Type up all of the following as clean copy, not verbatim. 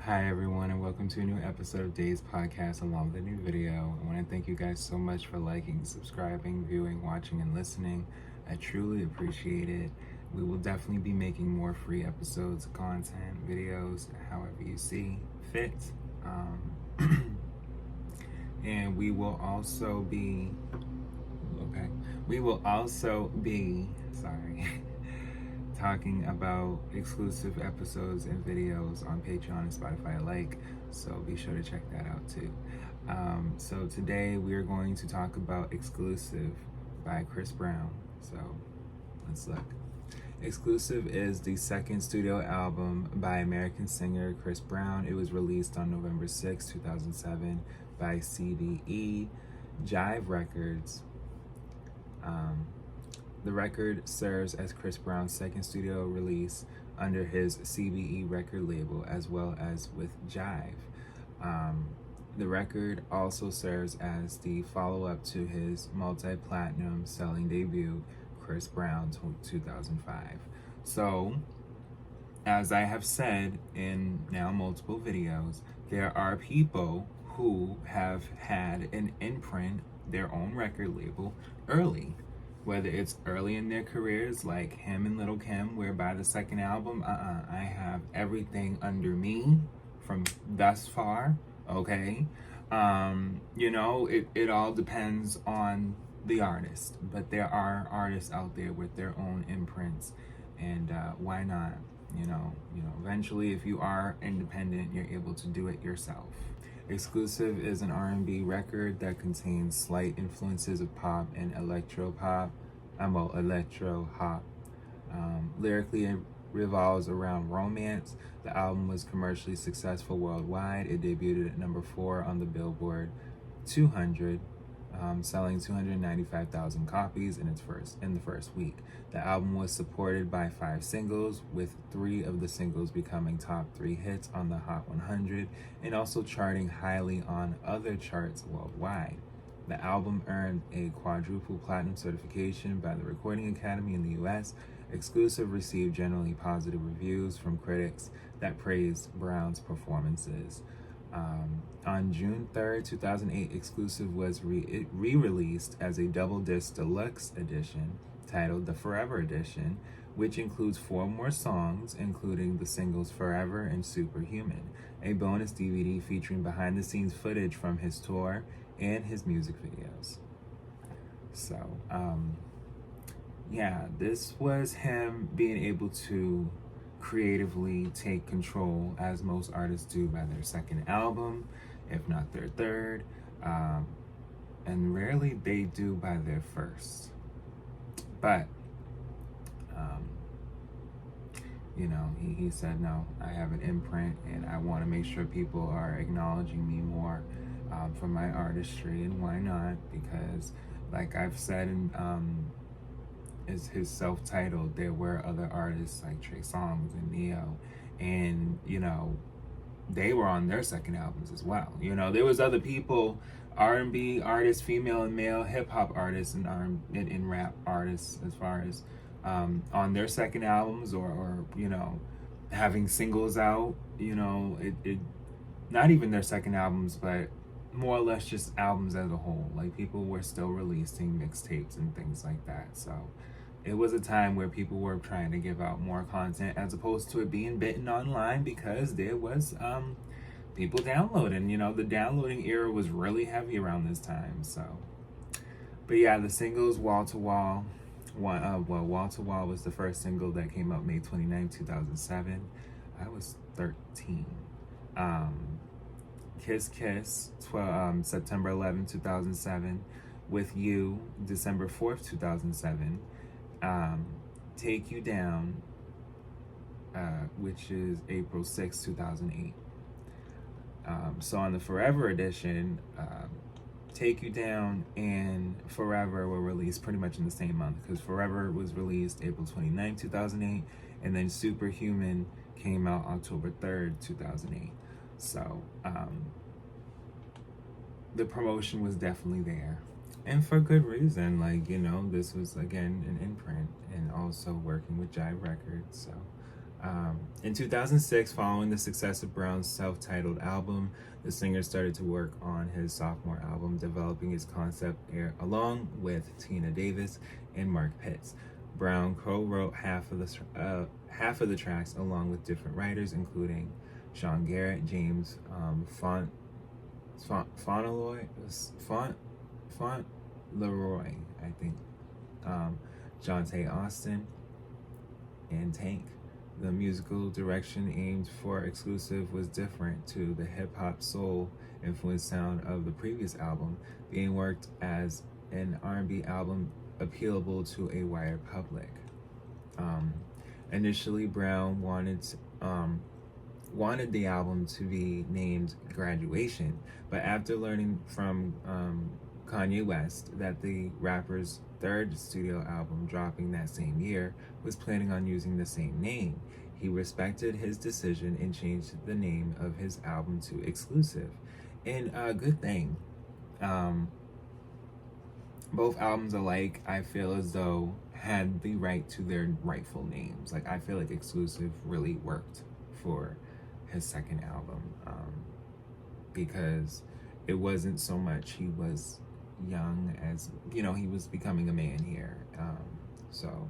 Hi everyone, and welcome to a new episode of Days Podcast along with a new video. I want to thank you guys so much for liking, subscribing, viewing, watching, and listening. I truly appreciate it. We will definitely be making more free episodes, content, videos, however you see fit. And we will also be talking about exclusive episodes and videos on Patreon and Spotify alike, so be sure to check that out too. So today we are going to talk about Exclusive by Chris Brown. So let's look. Exclusive is the second studio album by American singer Chris Brown. It was released on November 6, 2007 by CDE Jive Records. The record serves as Chris Brown's second studio release under his CBE record label, as well as with Jive. The record also serves as the follow-up to his multi-platinum selling debut, Chris Brown 2005. So, as I have said in now multiple videos, there are people who have had an imprint, their own record label, early. Whether it's early in their careers, like him and Lil' Kim, where by the second album, I have everything under me from thus far, okay? It all depends on the artist, but there are artists out there with their own imprints, and why not? Eventually, if you are independent, you're able to do it yourself. Exclusive is an R&B record that contains slight influences of pop and electro hop. Lyrically, it revolves around romance. The album was commercially successful worldwide. It debuted at number 4 on the Billboard 200, selling 295,000 copies in the first week. The album was supported by 5 singles, with 3 of the singles becoming top 3 hits on the Hot 100 and also charting highly on other charts worldwide. The album earned a quadruple platinum certification by the Recording Academy in the US. Exclusive received generally positive reviews from critics that praised Brown's performances. On June 3rd, 2008, Exclusive was re-released as a double disc deluxe edition titled the Forever Edition, which includes 4 more songs, including the singles Forever and Superhuman, a bonus DVD featuring behind-the-scenes footage from his tour and his music videos. So, this was him being able to creatively take control, as most artists do, by their second album, if not their third, and rarely they do by their first. But he said, no, I have an imprint and I want to make sure people are acknowledging me more for my artistry. And why not? Because like I've said is his self-titled, there were other artists like Trey Songz and Neo, and they were on their second albums as well. There was other people, R&B artists, female and male, hip-hop artists, and rap artists, as far as on their second albums or having singles out. It not even their second albums, but more or less just albums as a whole. Like, people were still releasing mixtapes and things like that. So it was a time where people were trying to give out more content as opposed to it being bitten online, because there was people downloading. The downloading era was really heavy around this time. So, but yeah, the singles Wall to Wall. Wall to Wall was the first single that came out May 29, 2007. I was 13. Kiss Kiss, September 11, 2007. With You, December 4th, 2007. Take You Down, which is April 6, 2008. So on the Forever edition, Take You Down and Forever were released pretty much in the same month, because Forever was released April 29, 2008, and then Superhuman came out October 3rd, 2008. So the promotion was definitely there, and for good reason. This was, again, an imprint, and also working with Jive Records. So In 2006, following the success of Brown's self-titled album, the singer started to work on his sophomore album, developing his concept along with Tina Davis and Mark Pitts. Brown co-wrote half of the tracks along with different writers, including Sean Garrett, James Fauntleroy, I think, Jonte Austin, and Tank. The musical direction aimed for Exclusive was different to the hip-hop soul influenced sound of the previous album, being worked as an R&B album appealable to a wider public. Initially, Brown wanted the album to be named Graduation, but after learning from Kanye West that the rapper's third studio album, dropping that same year, was planning on using the same name, he respected his decision and changed the name of his album to Exclusive. And a good thing. Both albums alike, I feel as though, had the right to their rightful names. Like, I feel like Exclusive really worked for his second album, because it wasn't so much he was young as, he was becoming a man here. So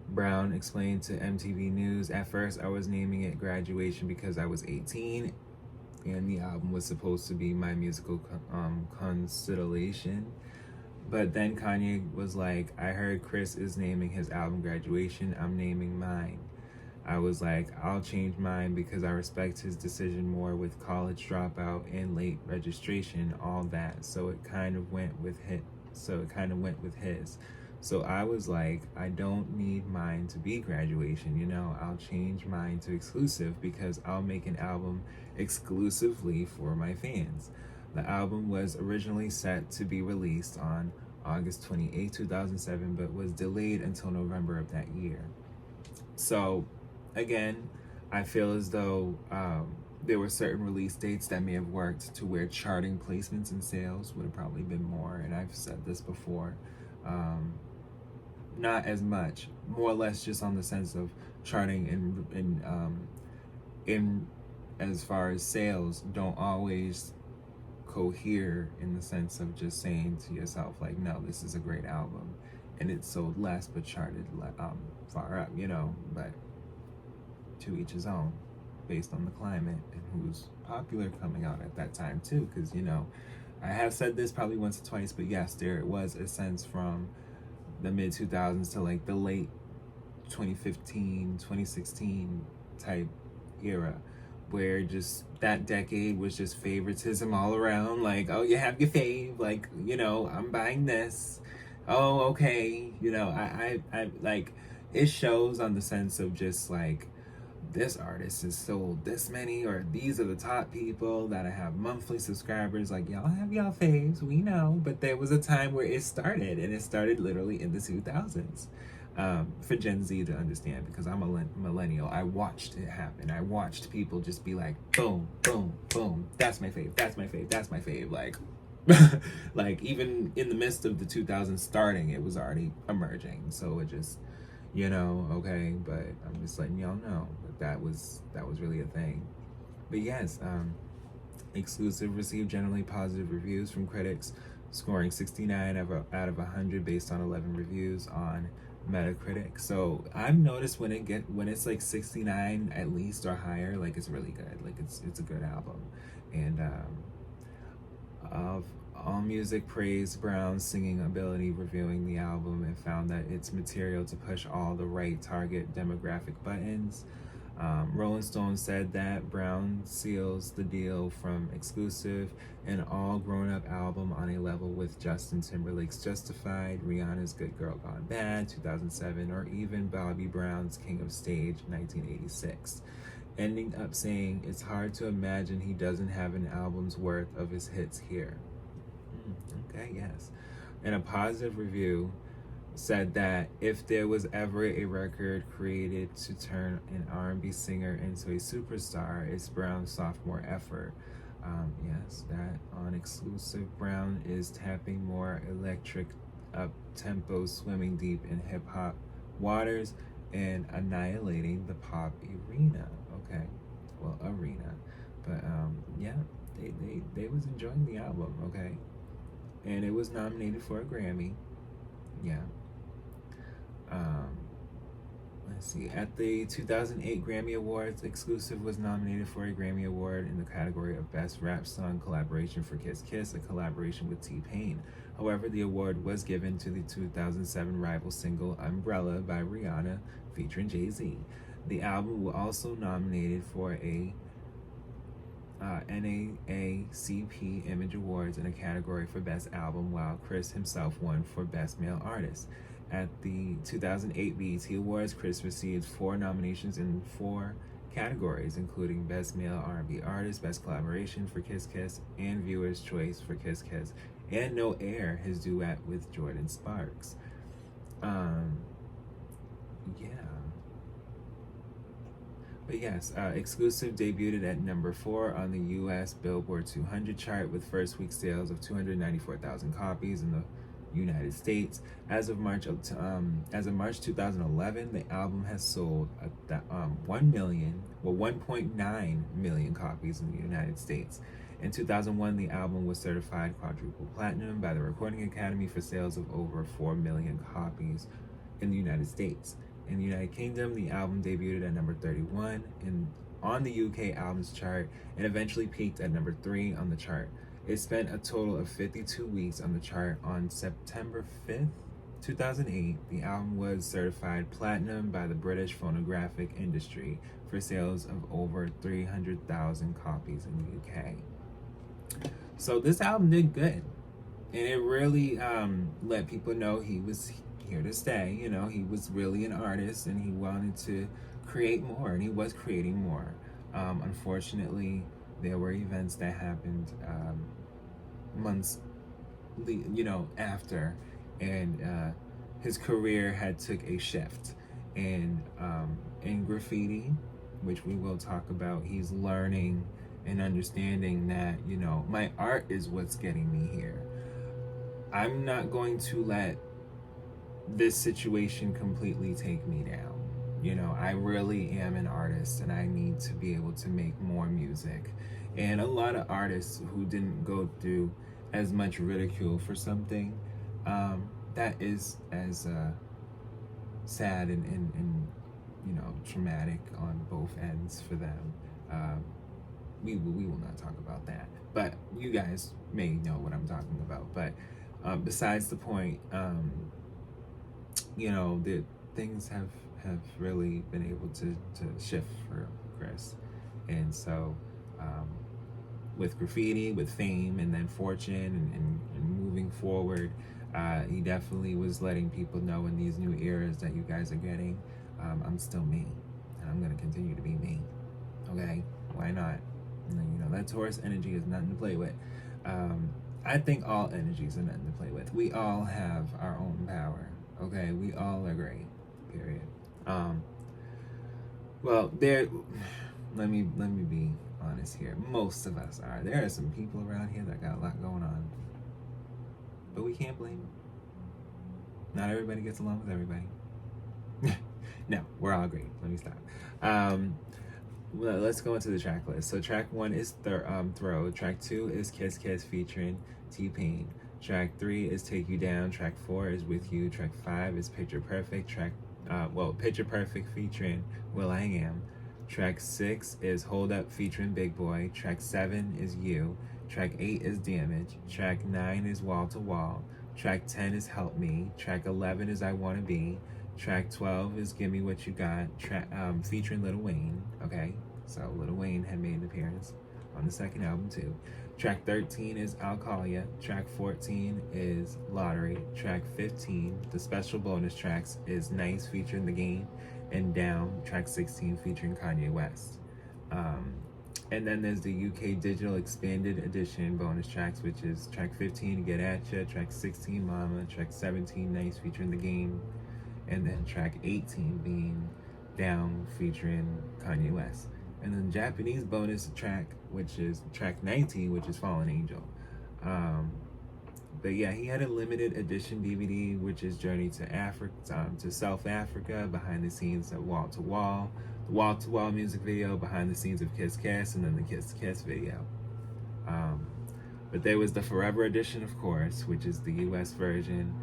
Brown explained to MTV News, "At first I was naming it Graduation because I was 18 and the album was supposed to be my musical constellation. But then Kanye was like, I heard Chris is naming his album Graduation, I'm naming mine. I was like, I'll change mine because I respect his decision more with College Dropout and Late Registration, all that. So it kind of went with his. So I was like, I don't need mine to be Graduation, I'll change mine to Exclusive because I'll make an album exclusively for my fans." The album was originally set to be released on August 28, 2007, but was delayed until November of that year. So again, I feel as though there were certain release dates that may have worked to where charting placements and sales would have probably been more, and I've said this before. Not as much, more or less just on the sense of charting in as far as sales don't always cohere in the sense of just saying to yourself like, no, this is a great album, and it sold less but charted far up, but to each his own, based on the climate and who's popular coming out at that time too, because I have said this probably once or twice, but yes, there was a sense from the mid 2000s to like the late 2015, 2016 type era, where just that decade was just favoritism all around. Like, oh, you have your fave, like, I'm buying this. Oh, okay. I like, it shows on the sense of just like, this artist has sold this many, or these are the top people that have monthly subscribers. Like, y'all have y'all faves, we know, but there was a time where it started, and it started literally in the 2000s. For Gen Z to understand, because I'm a millennial, I watched it happen. I watched people just be like, boom, boom, boom, that's my fave, that's my fave, that's my fave. Like, like even in the midst of the 2000s starting, it was already emerging. So it just, okay, but I'm just letting y'all know that was really a thing. But yes, Exclusive received generally positive reviews from critics, scoring 69 out of 100 based on 11 reviews on Metacritic. So I've noticed when it's like 69 at least or higher, like it's really good. Like it's a good album. And AllMusic praised Brown's singing ability reviewing the album and found that it's material to push all the right target demographic buttons. Rolling Stone said that Brown seals the deal from Exclusive, an all grown-up album on a level with Justin Timberlake's Justified, Rihanna's Good Girl Gone Bad, 2007, or even Bobby Brown's King of Stage, 1986. Ending up saying, it's hard to imagine he doesn't have an album's worth of his hits here. Okay, yes. And a positive review said that if there was ever a record created to turn an R&B singer into a superstar, it's Brown's sophomore effort. Yes, that on Exclusive, Brown is tapping more electric up-tempo, swimming deep in hip-hop waters and annihilating the pop arena. Okay, well, arena, but yeah, they was enjoying the album. Okay, and it was nominated for a Grammy. Yeah. Um, let's see. At the 2008 Grammy Awards, Exclusive was nominated for a Grammy Award in the category of Best Rap Song Collaboration for Kiss Kiss, a collaboration with T-Pain. However, the award was given to the 2007 rival single Umbrella by Rihanna featuring Jay-Z. The album was also nominated for a NAACP Image Awards in a category for Best Album, while Chris himself won for Best Male Artist. At the 2008 BET Awards, Chris received 4 nominations in 4 categories, including Best Male R&B Artist, Best Collaboration for Kiss Kiss, and Viewer's Choice for Kiss Kiss, and No Air, his duet with Jordan Sparks. Yeah. But yes, Exclusive debuted at number 4 on the U.S. Billboard 200 chart with first week sales of 294,000 copies in the United States. As of March 2011, the album has sold 1.9 million copies in the United States. In 2001, the album was certified quadruple platinum by the Recording Academy for sales of over 4 million copies in the United States. In the United Kingdom, the album debuted at number 31 on the UK Albums Chart and eventually peaked at number 3 on the chart. It spent a total of 52 weeks on the chart. On September 5th, 2008, the album was certified platinum by the British Phonographic Industry for sales of over 300,000 copies in the UK. So this album did good, and it really let people know he was here to stay. You know, he was really an artist, and he wanted to create more, and he was creating more. Unfortunately, there were events that happened months, after, and his career had took a shift. And in graffiti, which we will talk about, he's learning and understanding that, my art is what's getting me here. I'm not going to let this situation completely take me down. I really am an artist, and I need to be able to make more music. And a lot of artists who didn't go through as much ridicule for something that is as sad and traumatic on both ends for them. We will not talk about that, but you guys may know what I'm talking about. But besides the point, the things have really been able to shift for Chris. And so with graffiti, with fame, and then fortune, and moving forward, he definitely was letting people know in these new eras that you guys are getting, I'm still me, and I'm going to continue to be me. Okay? Why not? That Taurus energy is nothing to play with. I think all energies are nothing to play with. We all have our own power. Okay? We all are great. Period. Well, let me be honest here. Most of us are. There are some people around here that got a lot going on, but we can't blame them. Not everybody gets along with everybody. No, we're all great. Let me stop. Well, let's go into the track list. So track 1 is Throw. Track 2 is Kiss Kiss featuring T-Pain. Track 3 is Take You Down. Track 4 is With You. Track 5 is Picture Perfect. Picture Perfect featuring will.i.am. Track 6 is Hold Up featuring Big Boy. Track 7 is You. Track 8 is Damage. Track 9 is Wall to Wall. Track 10 is Help Me. Track 11 is I Wanna Be. Track 12 is Give Me What You Got, featuring Lil Wayne. Okay, so Lil Wayne had made an appearance on the second album too. Track 13 is I'll Call Ya. Track 14 is Lottery. Track 15, the special bonus tracks, is Nice featuring The Game, and Down, track 16, featuring Kanye West. And then there's the UK Digital Expanded Edition bonus tracks, which is track 15, Get At Ya, track 16, Mama, track 17, Nice featuring The Game, and then track 18 being Down featuring Kanye West. And then Japanese bonus track, which is track 19, which is Fallen Angel. But yeah, he had a limited edition DVD, which is Journey to Africa, to South Africa, behind the scenes of Wall to Wall, the Wall to Wall music video, behind the scenes of Kiss Kiss, and then the Kiss Kiss video. Um, but there was the Forever edition, of course, which is the US version.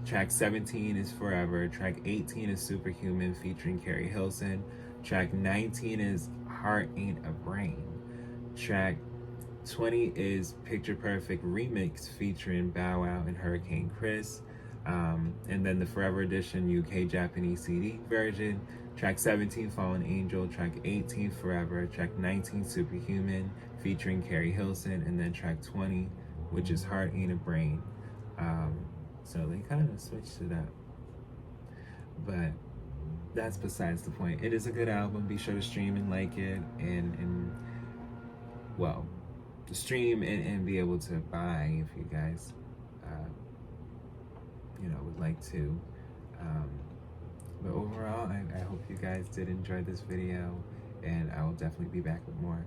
Track 17 is Forever. Track 18 is Superhuman featuring Carrie Hilson. Track 19 is Heart Ain't a Brain. Track 20 is Picture Perfect Remix featuring Bow Wow and Hurricane Chris. And then the Forever Edition UK Japanese CD version. Track 17, Fallen Angel. Track 18, Forever. Track 19, Superhuman featuring Carrie Hilson. And then track 20, which is Heart Ain't a Brain. So they kind of switched it up. But that's besides the point. It is a good album. Be sure to stream and like it. And well, to stream and be able to buy if you guys, would like to. But overall, I hope you guys did enjoy this video, and I will definitely be back with more.